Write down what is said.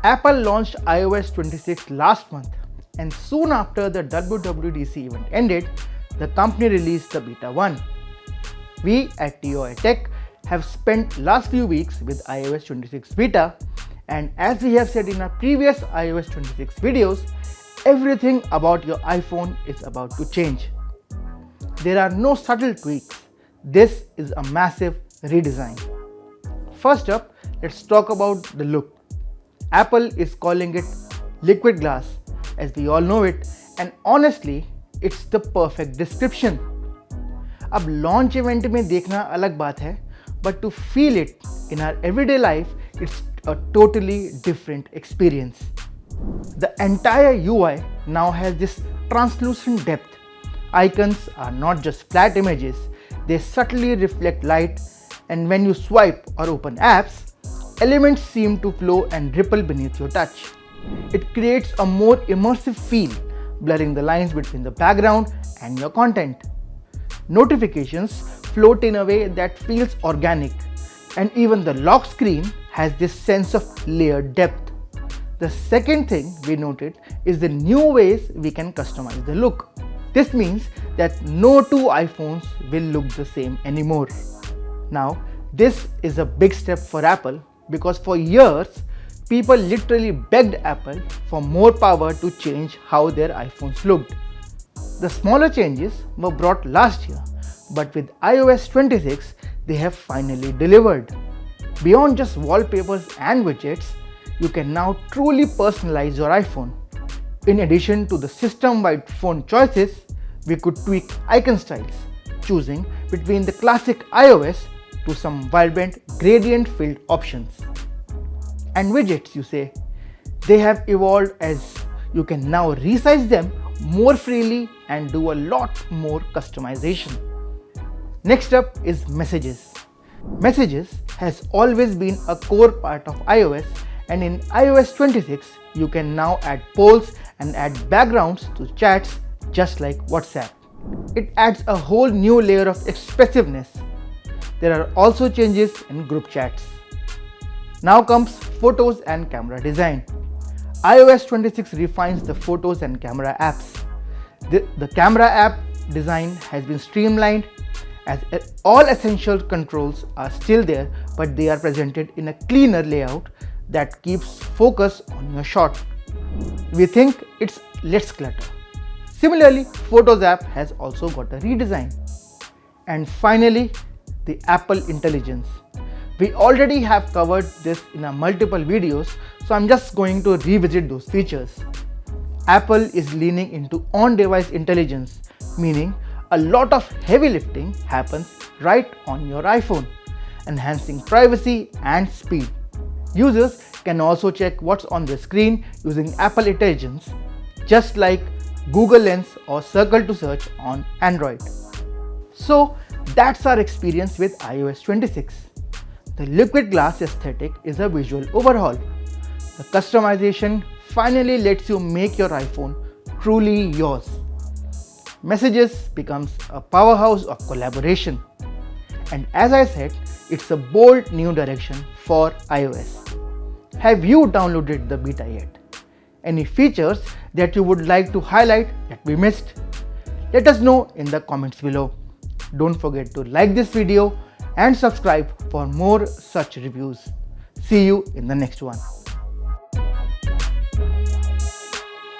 Apple launched iOS 26 last month, and soon after the WWDC event ended, the company released the Beta 1. We at TOI Tech have spent last few weeks with iOS 26 Beta, and as we have said in our previous iOS 26 videos, everything about your iPhone is about to change. There are no subtle tweaks. This is a massive redesign. First up, let's talk about the look. Apple is calling it liquid glass, as we all know it, and honestly, it's the perfect description. अब launch event में देखना अलग बात है, but to feel it in our everyday life, it's a totally different experience. The entire UI now has this translucent depth. Icons are not just flat images, they subtly reflect light, and when you swipe or open apps, elements seem to flow and ripple beneath your touch. It creates a more immersive feel, blurring the lines between the background and your content. Notifications float in a way that feels organic, and even the lock screen has this sense of layered depth. The second thing we noted is the new ways we can customize the look. This means that no two iPhones will look the same anymore. Now, this is a big step for Apple because for years, people literally begged Apple for more power to change how their iPhones looked. The smaller changes were brought last year, but with iOS 26, they have finally delivered. Beyond just wallpapers and widgets, you can now truly personalize your iPhone. In addition to the system-wide phone choices, we could tweak icon styles, choosing between the classic iOS to some vibrant gradient-filled options. And widgets, you say, they have evolved as you can now resize them more freely and do a lot more customization. Next up is Messages. Messages has always been a core part of iOS, and in iOS 26, you can now add polls and add backgrounds to chats just like WhatsApp. It adds a whole new layer of expressiveness. There are also changes in group chats. Now comes Photos and Camera Design. iOS 26 refines the Photos and Camera apps. The Camera app design has been streamlined, as all essential controls are still there, but they are presented in a cleaner layout that keeps focus on your shot. We think it's less clutter. Similarly, Photos app has also got a redesign. And finally, the Apple Intelligence. We already have covered this in our multiple videos, so I'm just going to revisit those features. Apple is leaning into on-device intelligence, meaning a lot of heavy lifting happens right on your iPhone, enhancing privacy and speed. Users can also check what's on the screen using Apple Intelligence, just like Google Lens or Circle to Search on Android. So that's our experience with iOS 26. The liquid glass aesthetic is a visual overhaul. The customization finally lets you make your iPhone truly yours. Messages becomes a powerhouse of collaboration. And as I said, it's a bold new direction for iOS. Have you downloaded the beta yet? Any features that you would like to highlight that we missed? Let us know in the comments below. Don't forget to like this video and subscribe for more such reviews. See you in the next one.